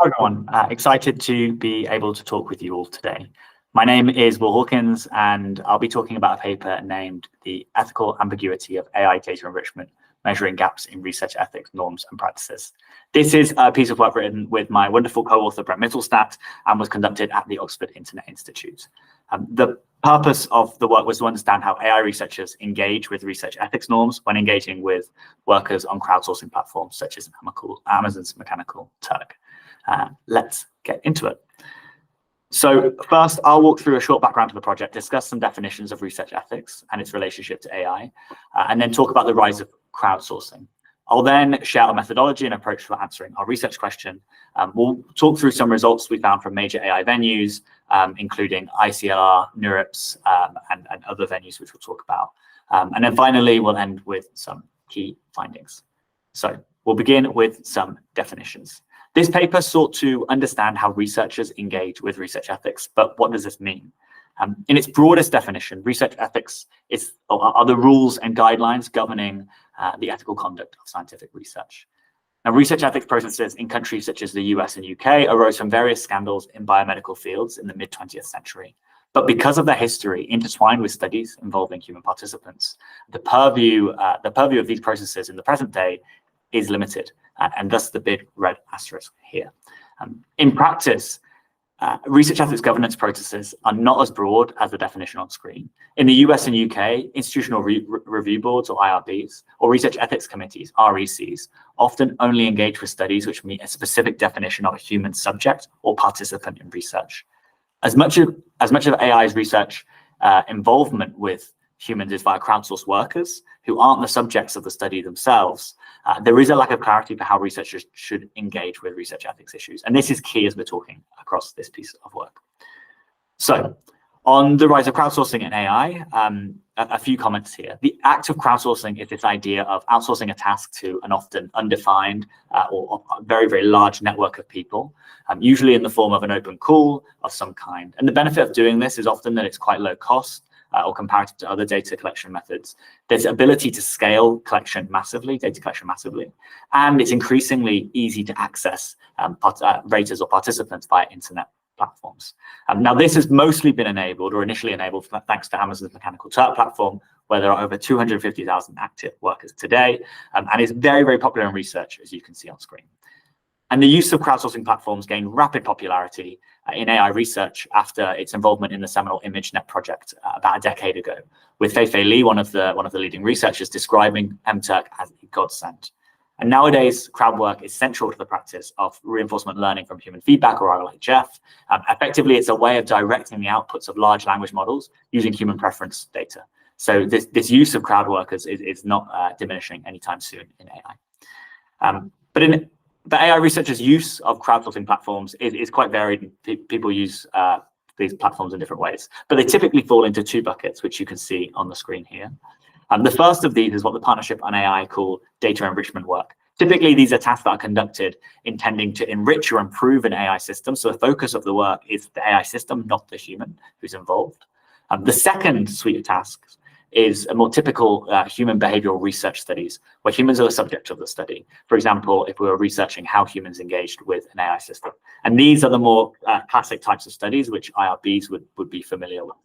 Hi everyone, excited to be able to talk with you all today. My name is Will Hawkins, and I'll be talking about a paper named The Ethical Ambiguity of AI Data Enrichment, Measuring Gaps in Research Ethics, Norms and Practices. This is a piece of work written with my wonderful co-author, Brent Mittelstadt, and was conducted at the Oxford Internet Institute. The purpose of the work was to understand how AI researchers engage with research ethics norms when engaging with workers on crowdsourcing platforms such as Amazon's Mechanical Turk. Let's get into it. So first, I'll walk through a short background to the project, discuss some definitions of research ethics and its relationship to AI, and then talk about the rise of crowdsourcing. I'll then share a methodology and approach for answering our research question. We'll talk through some results we found from major AI venues, including ICLR, NeurIPS, and other venues which we'll talk about. And then finally, we'll end with some key findings. So we'll begin with some definitions. This paper sought to understand how researchers engage with research ethics, but what does this mean? In its broadest definition, research ethics are the rules and guidelines governing the ethical conduct of scientific research. Now, research ethics processes in countries such as the US and UK arose from various scandals in biomedical fields in the mid-20th century. But because of their history intertwined with studies involving human participants, the purview of these processes in the present day is limited, and thus the big red asterisk here. In practice, research ethics governance processes are not as broad as the definition on screen. In the US and UK, institutional review boards, or IRBs, or research ethics committees, RECs, often only engage with studies which meet a specific definition of a human subject or participant in research. As much of AI's research involvement with humans is via crowdsourced workers who aren't the subjects of the study themselves, there is a lack of clarity for how researchers should engage with research ethics issues. And this is key as we're talking across this piece of work. So on the rise of crowdsourcing in AI, a few comments here. The act of crowdsourcing is this idea of outsourcing a task to an often undefined or very, very large network of people, usually in the form of an open call of some kind. And the benefit of doing this is often that it's quite low cost, or comparative to other data collection methods. There's ability to scale data collection massively, and it's increasingly easy to access raters or participants via internet platforms. Now, this has mostly been enabled, or initially enabled, thanks to Amazon's Mechanical Turk platform, where there are over 250,000 active workers today, and is very, very popular in research, as you can see on screen. And the use of crowdsourcing platforms gained rapid popularity in AI research after its involvement in the seminal ImageNet project about a decade ago, with Fei Li, one of the leading researchers, describing MTurk as a godsend. And nowadays, crowd work is central to the practice of reinforcement learning from human feedback, or RLHF. Effectively, it's a way of directing the outputs of large language models using human preference data. So this use of crowd workers is not diminishing anytime soon in AI. But AI researchers' use of crowdsourcing platforms is quite varied. People use these platforms in different ways, but they typically fall into two buckets, which you can see on the screen here. The first of these is what the Partnership on AI call data enrichment work. Typically, these are tasks that are conducted intending to enrich or improve an AI system. So the focus of the work is the AI system, not the human who's involved. The second suite of tasks is a more typical human behavioral research studies, where humans are the subject of the study. For example, if we were researching how humans engaged with an AI system. And these are the more classic types of studies which IRBs would be familiar with.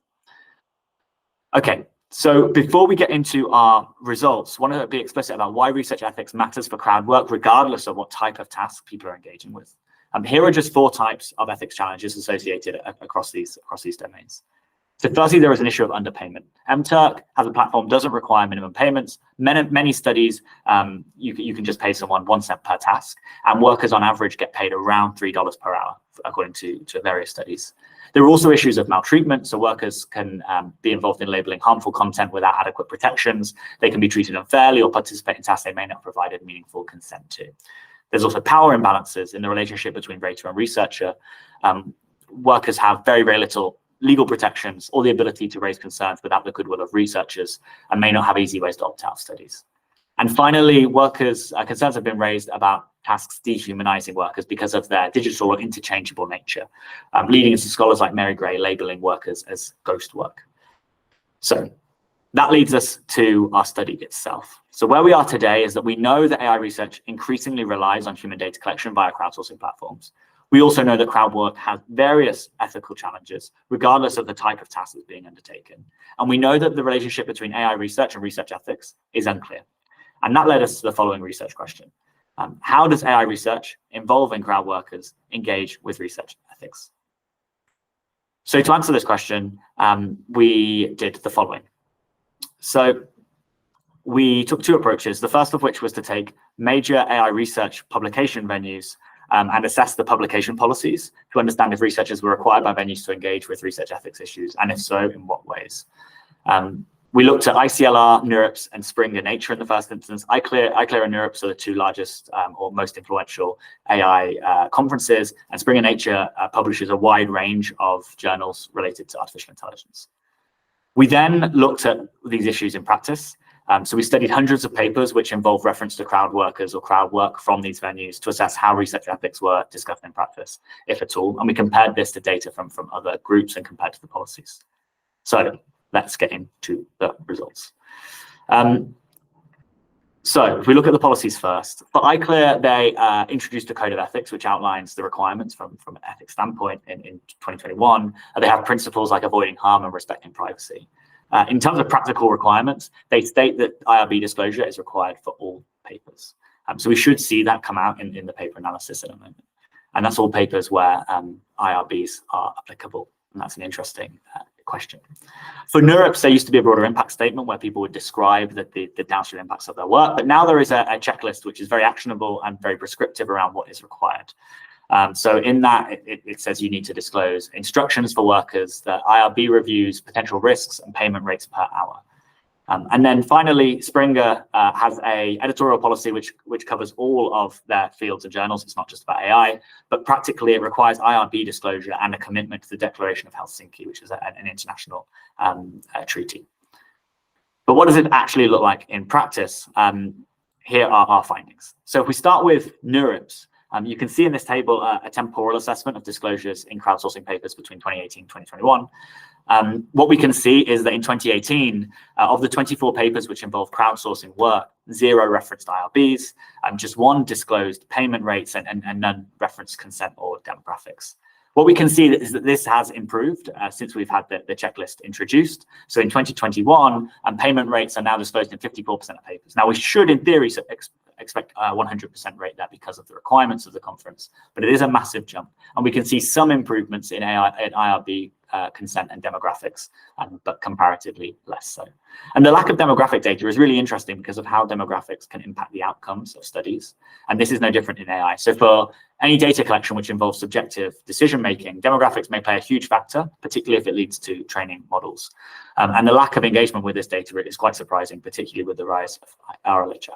Okay, so before we get into our results, I want to be explicit about why research ethics matters for crowd work, regardless of what type of task people are engaging with. Here are just 4 types of ethics challenges associated across these domains. So firstly, there is an issue of underpayment. MTurk, as a platform, doesn't require minimum payments. Many studies, you can just pay someone 1 cent per task, and workers on average get paid around $3 per hour, according to various studies. There are also issues of maltreatment, so workers can be involved in labeling harmful content without adequate protections. They can be treated unfairly or participate in tasks they may not have provided meaningful consent to. There's also power imbalances in the relationship between rater and researcher. Workers have very, very little legal protections or the ability to raise concerns without the goodwill of researchers, and may not have easy ways to opt out of studies. And finally, concerns have been raised about tasks dehumanizing workers because of their digital or interchangeable nature, leading to scholars like Mary Gray labeling workers as ghost work. So that leads us to our study itself. So where we are today is that we know that AI research increasingly relies on human data collection via crowdsourcing platforms. We also know that crowd work has various ethical challenges, regardless of the type of task that's being undertaken. And we know that the relationship between AI research and research ethics is unclear. And that led us to the following research question. How does AI research involving crowd workers engage with research ethics? So to answer this question, we did the following. So we took two approaches, the first of which was to take major AI research publication venues and assess the publication policies to understand if researchers were required by venues to engage with research ethics issues, and if so, in what ways. We looked at ICLR, NeurIPS, and Springer Nature in the first instance. ICLR and NeurIPS are the two largest or most influential AI conferences, and Springer Nature publishes a wide range of journals related to artificial intelligence. We then looked at these issues in practice. So we studied hundreds of papers which involve reference to crowd workers or crowd work from these venues to assess how research ethics were discussed in practice, if at all. And we compared this to data from other groups and compared to the policies. So let's get into the results. So if we look at the policies first, for ICLR, they introduced a code of ethics which outlines the requirements from an ethics standpoint in 2021. They have principles like avoiding harm and respecting privacy. In terms of practical requirements, they state that IRB disclosure is required for all papers. So we should see that come out in the paper analysis in a moment. And that's all papers where IRBs are applicable. And that's an interesting question. For NeurIPS, there used to be a broader impact statement where people would describe the downstream impacts of their work. But now there is a checklist which is very actionable and very prescriptive around what is required. So in that, it says you need to disclose instructions for workers, that IRB reviews, potential risks, and payment rates per hour. And then finally, Springer has a editorial policy which covers all of their fields and journals. It's not just about AI, but practically it requires IRB disclosure and a commitment to the Declaration of Helsinki, which is an international treaty. But what does it actually look like in practice? Here are our findings. So if we start with NeurIPS, you can see in this table a temporal assessment of disclosures in crowdsourcing papers between 2018 and 2021. What we can see is that in 2018, of the 24 papers which involve crowdsourcing work, 0 referenced IRBs, just 1 disclosed payment rates, and none referenced consent or demographics. What we can see is that this has improved since we've had the checklist introduced. So in 2021, payment rates are now disclosed in 54% of papers. Now, we should, in theory, expect a 100% rate there because of the requirements of the conference, but it is a massive jump. And we can see some improvements in IRB consent and demographics, but comparatively less so. And the lack of demographic data is really interesting because of how demographics can impact the outcomes of studies. And this is no different in AI. So for any data collection which involves subjective decision-making, demographics may play a huge factor, particularly if it leads to training models. And the lack of engagement with this data is quite surprising, particularly with the rise of RLHF.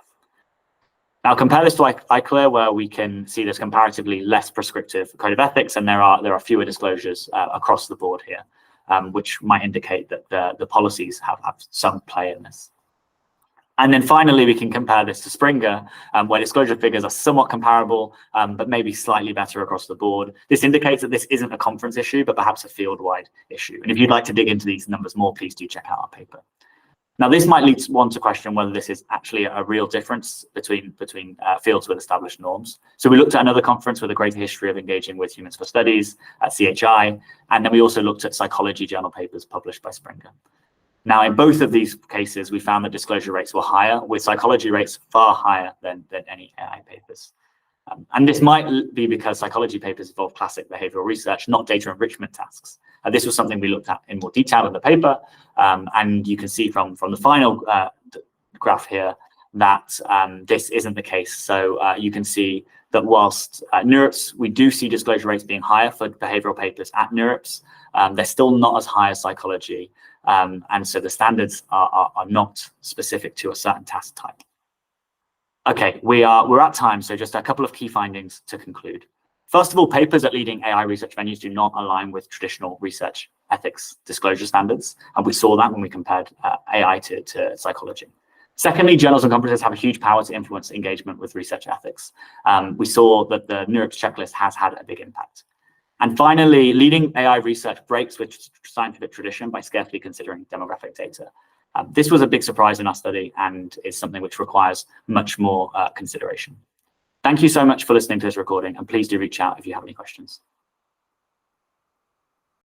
Now compare this to ICLR, where we can see this comparatively less prescriptive code of ethics, and there are fewer disclosures across the board here, which might indicate that the policies have some play in this. And then finally, we can compare this to Springer, where disclosure figures are somewhat comparable, but maybe slightly better across the board. This indicates that this isn't a conference issue, but perhaps a field-wide issue. And if you'd like to dig into these numbers more, please do check out our paper. Now, this might lead one to question whether this is actually a real difference between fields with established norms. So we looked at another conference with a greater history of engaging with humans for studies at CHI, and then we also looked at psychology journal papers published by Springer. Now, in both of these cases, we found that disclosure rates were higher, with psychology rates far higher than any AI papers. And this might be because psychology papers involve classic behavioral research, not data enrichment tasks. This was something we looked at in more detail in the paper. And you can see from the final graph here that this isn't the case. So you can see that whilst at NeurIPS, we do see disclosure rates being higher for behavioral papers at NeurIPS, they're still not as high as psychology. And so the standards are not specific to a certain task type. Okay, we're at time, so just a couple of key findings to conclude. First of all, papers at leading AI research venues do not align with traditional research ethics disclosure standards, and we saw that when we compared AI to psychology. Secondly, journals and conferences have a huge power to influence engagement with research ethics. We saw that the NeurIPS checklist has had a big impact. And finally, leading AI research breaks with scientific tradition by scarcely considering demographic data. This was a big surprise in our study and is something which requires much more consideration. Thank you so much for listening to this recording, and please do reach out if you have any questions.